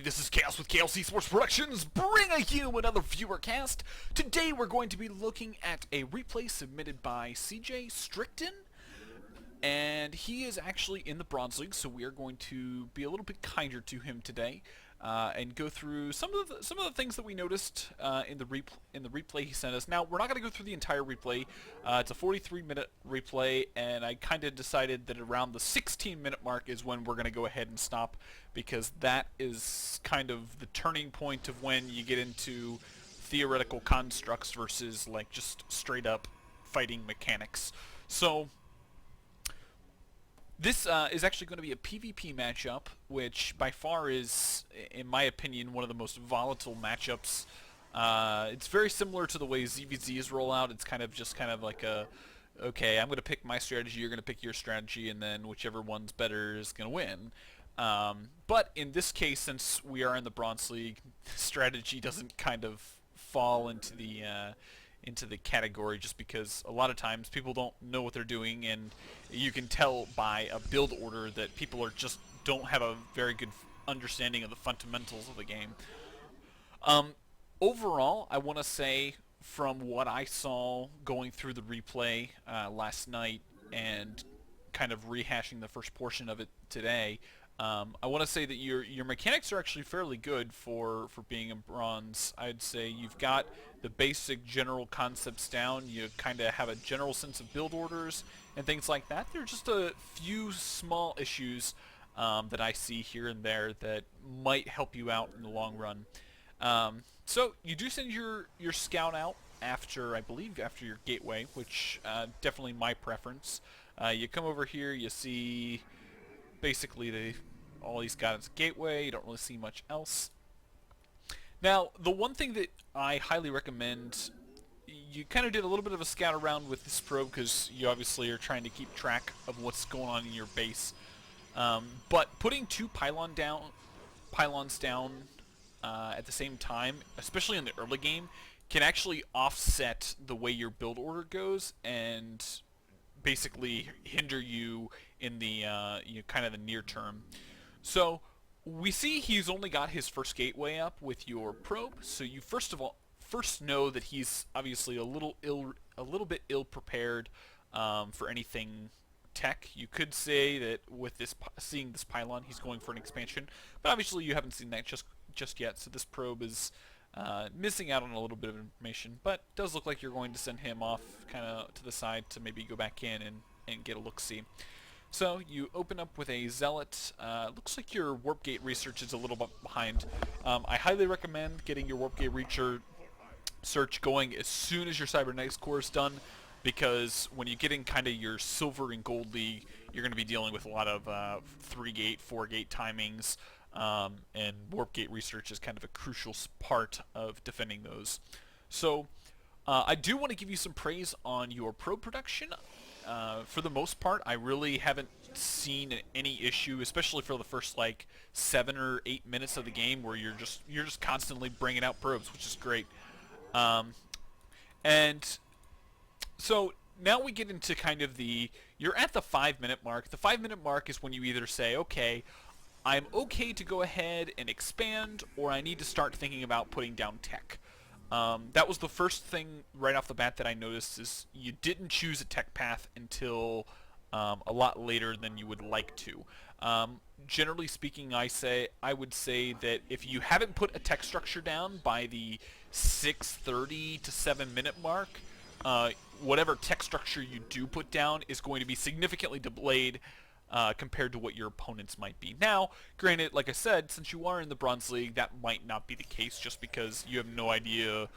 everybody, this is Chaos with KLC Sports Productions, bringing you another viewer cast. Today we're going to be looking at a replay submitted by CJ Strictan, and he is actually in the Bronze League, so we are going to be a little bit kinder to him today, and go through some of the things that we noticed in the replay he sent us. Now, we're not going to go through the entire replay. It's a 43-minute replay, and I kind of decided that around the 16-minute mark is when we're going to go ahead and stop, because that is kind of the turning point of when you get into theoretical constructs versus like just straight up fighting mechanics. So this is actually going to be a PvP matchup, which by far is, in my opinion, one of the most volatile matchups. It's very similar to the way ZVZs roll out. It's kind of like a, okay, I'm going to pick my strategy, you're going to pick your strategy, and then whichever one's better is going to win. But in this case, since we are in the Bronze League, strategy doesn't kind of fall into the category, just because a lot of times people don't know what they're doing, and you can tell by a build order that people don't have a very good understanding of the fundamentals of the game. Overall, I want to say, from what I saw going through the replay last night and kind of rehashing the first portion of it today, I want to say that your mechanics are actually fairly good for being in bronze. I'd say you've got the basic general concepts down. You kind of have a general sense of build orders and things like that. There are just a few small issues that I see here and there that might help you out in the long run. So you do send your scout out after, I believe, after your gateway, which definitely my preference. You come over here, you see basically all he's got is a gateway. You don't really see much else. Now, the one thing that I highly recommend, you kind of did a little bit of a scout around with this probe because you obviously are trying to keep track of what's going on in your base. But putting two pylons down at the same time, especially in the early game, can actually offset the way your build order goes and basically hinder you in the kind of the near term. So we see he's only got his first gateway up with your probe, so you first know that he's obviously a little bit ill prepared for anything tech. You could say that with seeing this pylon, he's going for an expansion, but obviously you haven't seen that just yet. So this probe is missing out on a little bit of information, but it does look like you're going to send him off kind of to the side to maybe go back in and get a look-see. So you open up with a Zealot. Looks like your Warp Gate research is a little bit behind. I highly recommend getting your Warp Gate research going as soon as your Cybernetics core is done, because when you get in kind of your Silver and Gold League, you're going to be dealing with a lot of 3-gate, 4-gate timings, and Warp Gate research is kind of a crucial part of defending those. So I do want to give you some praise on your probe production. For the most part, I really haven't seen any issue, especially for the first like 7 or 8 minutes of the game, where you're just constantly bringing out probes, which is great. And so now we get into kind of you're at the 5-minute mark. The 5-minute mark is when you either say, okay, I'm okay to go ahead and expand, or I need to start thinking about putting down tech. That was the first thing right off the bat that I noticed, is you didn't choose a tech path until a lot later than you would like to. Generally speaking, I would say that if you haven't put a tech structure down by the 6:30 to 7-minute mark, whatever tech structure you do put down is going to be significantly delayed compared to what your opponents might be. Now, granted, like I said, since you are in the Bronze League, that might not be the case, just because you have no idea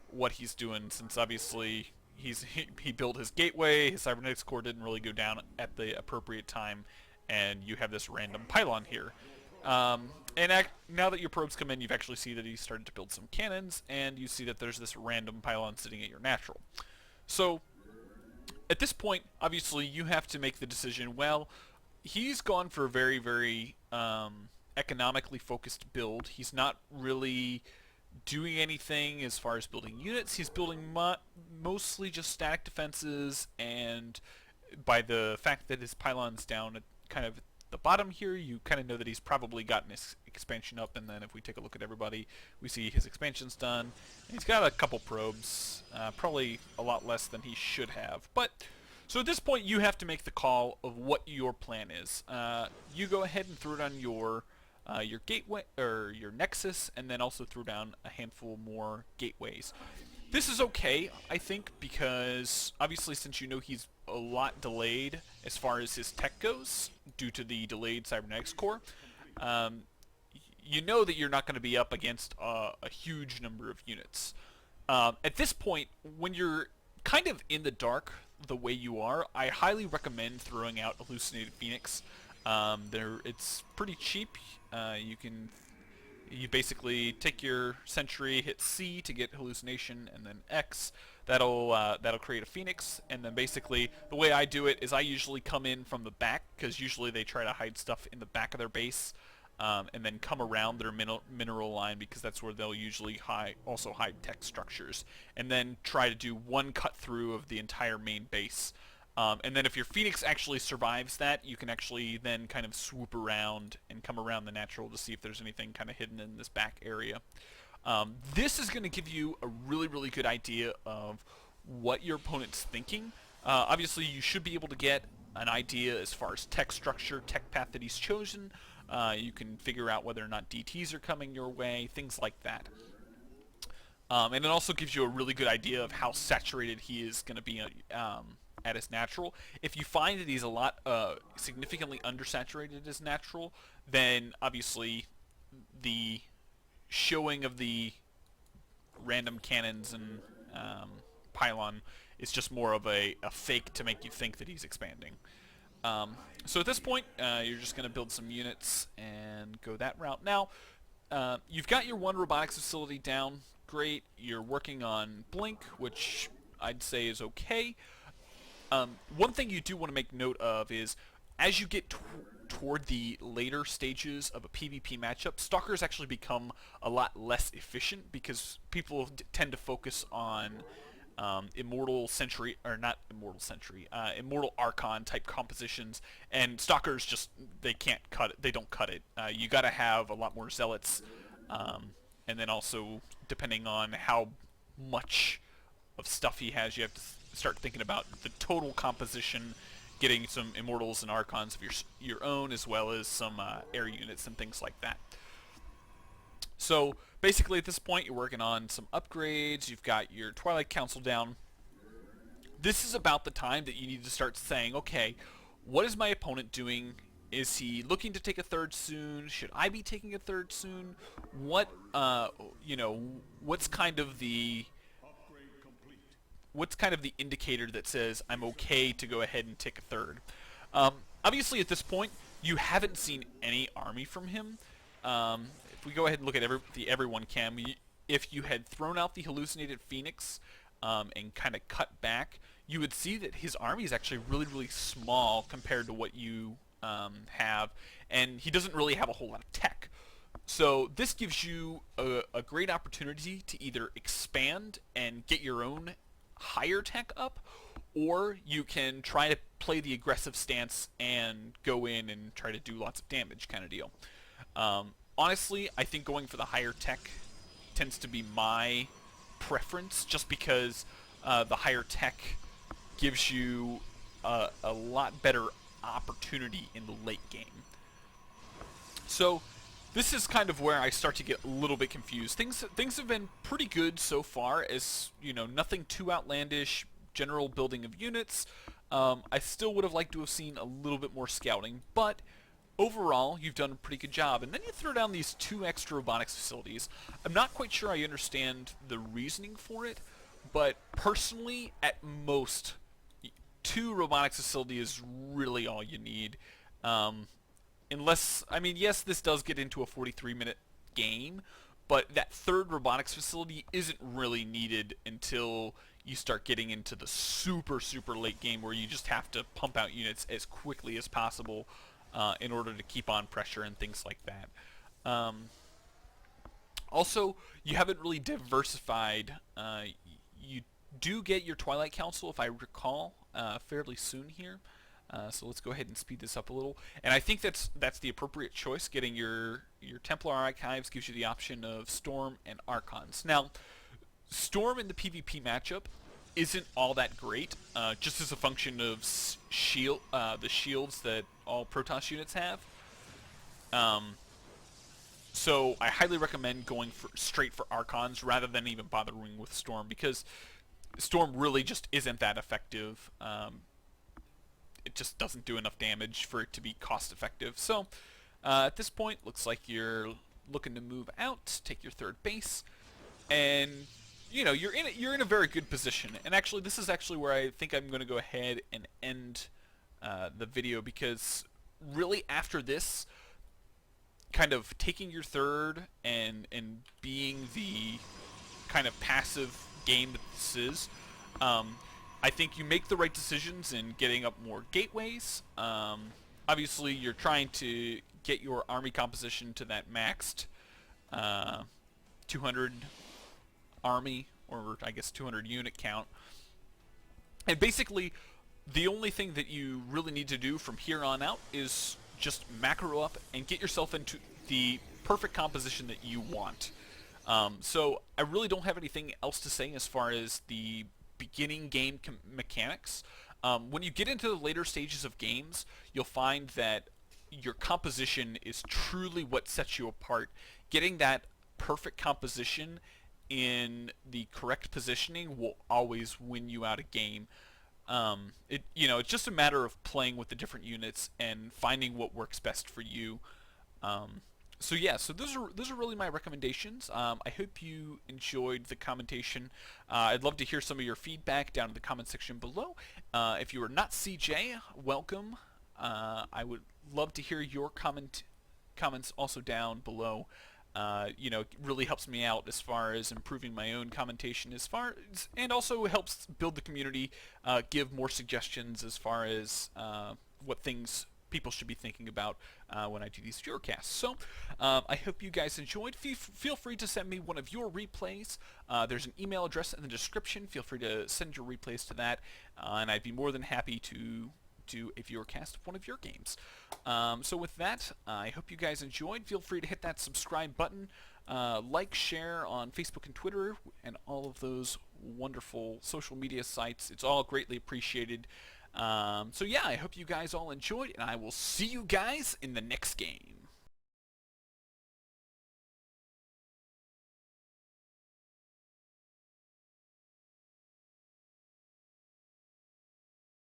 what he's doing, since obviously he built his gateway, his Cybernetics core didn't really go down at the appropriate time, and you have this random pylon here. Now that your probes come in, you've actually see that he's started to build some cannons, and you see that there's this random pylon sitting at your natural. So at this point, obviously, you have to make the decision, well, he's gone for a very, very economically focused build. He's not really doing anything as far as building units. He's building mostly just static defenses, and by the fact that his pylon's down at kind of the bottom here, you kind of know that he's probably gotten his expansion up, and then if we take a look at everybody, we see his expansion's done. And he's got a couple probes, probably a lot less than he should have. But so at this point, you have to make the call of what your plan is. You go ahead and throw down your gateway or your nexus, and then also throw down a handful more gateways. This is okay, I think, because obviously since you know he's a lot delayed as far as his tech goes due to the delayed cybernetics core, you know that you're not going to be up against a huge number of units. At this point, when you're kind of in the dark the way you are, I highly recommend throwing out Hallucinated Phoenix. It's pretty cheap. You basically take your sentry, hit C to get hallucination, and then X. That'll create a Phoenix, and then basically the way I do it is I usually come in from the back, because usually they try to hide stuff in the back of their base, and then come around their mineral line, because that's where they'll usually also hide tech structures, and then try to do one cut through of the entire main base. And then if your Phoenix actually survives that, you can actually then kind of swoop around and come around the natural to see if there's anything kind of hidden in this back area. This is going to give you a really, really good idea of what your opponent's thinking. Obviously, you should be able to get an idea as far as tech structure, tech path that he's chosen. You can figure out whether or not DTs are coming your way, things like that. And it also gives you a really good idea of how saturated he is going to be at his natural. If you find that he's a lot significantly undersaturated at his natural, then obviously the showing of the random cannons and pylon is just more of a fake to make you think that he's expanding. So at this point, you're just going to build some units and go that route. Now, you've got your one robotics facility down. Great. You're working on Blink, which I'd say is okay. One thing you do want to make note of is, as you get toward the later stages of a PvP matchup, Stalkers actually become a lot less efficient because people tend to focus on Immortal Archon type compositions, and Stalkers just, they can't cut it. They don't cut it. You got to have a lot more Zealots, and then also depending on how much of stuff he has, you have to start thinking about the total composition, getting some Immortals and Archons of your own, as well as some air units and things like that. So basically at this point you're working on some upgrades, you've got your Twilight Council down. This is about the time that you need to start saying, okay, what is my opponent doing? Is he looking to take a third soon? Should I be taking a third soon? What's kind of the indicator that says I'm okay to go ahead and take a third? Obviously, at this point, you haven't seen any army from him. If we go ahead and look at the everyone cam, if you had thrown out the hallucinated Phoenix and kind of cut back, you would see that his army is actually really, really small compared to what you have, and he doesn't really have a whole lot of tech. So this gives you a great opportunity to either expand and get your own higher tech up, or you can try to play the aggressive stance and go in and try to do lots of damage kind of deal. Honestly, I think going for the higher tech tends to be my preference, just because the higher tech gives you a lot better opportunity in the late game. So this is kind of where I start to get a little bit confused. Things have been pretty good so far, as nothing too outlandish, general building of units. I still would have liked to have seen a little bit more scouting, but overall you've done a pretty good job. And then you throw down these 2 extra robotics facilities. I'm not quite sure I understand the reasoning for it, but personally, at most, 2 robotics facilities is really all you need. Unless, I mean, yes, this does get into a 43-minute game, but that 3rd robotics facility isn't really needed until you start getting into the super, super late game, where you just have to pump out units as quickly as possible in order to keep on pressure and things like that. Also, you haven't really diversified. You do get your Twilight Council, if I recall, fairly soon here. So let's go ahead and speed this up a little. And I think that's the appropriate choice. Getting your Templar archives gives you the option of Storm and Archons. Now, Storm in the PvP matchup isn't all that great, just as a function of the shields that all Protoss units have. So I highly recommend going straight for Archons rather than even bothering with Storm, because Storm really just isn't that effective. It just doesn't do enough damage for it to be cost effective. So at this point, looks like you're looking to move out, take your third base, and you're in a very good position. And actually, this is actually where I think I'm going to go ahead and end the video, because really after this, kind of taking your third and being the kind of passive game that this is, I think you make the right decisions in getting up more gateways. Obviously, you're trying to get your army composition to that maxed 200 army, or I guess 200 unit count. And basically, the only thing that you really need to do from here on out is just macro up and get yourself into the perfect composition that you want. So I really don't have anything else to say as far as the beginning game mechanics. When you get into the later stages of games, you'll find that your composition is truly what sets you apart. Getting that perfect composition in the correct positioning will always win you out a game. It's just a matter of playing with the different units and finding what works best for you. So those are really my recommendations. I hope you enjoyed the commentation. I'd love to hear some of your feedback down in the comment section below. If you are not CJ, welcome. I would love to hear your comments also down below. It really helps me out as far as improving my own commentation, and also helps build the community, give more suggestions as far as what things people should be thinking about when I do these Furecasts. So I hope you guys enjoyed. Feel free to send me one of your replays. There's an email address in the description. Feel free to send your replays to that, and I'd be more than happy to do a Furecast of one of your games. So with that, I hope you guys enjoyed. Feel free to hit that subscribe button, like, share on Facebook and Twitter, and all of those wonderful social media sites. It's all greatly appreciated. I hope you guys all enjoyed, and I will see you guys in the next game.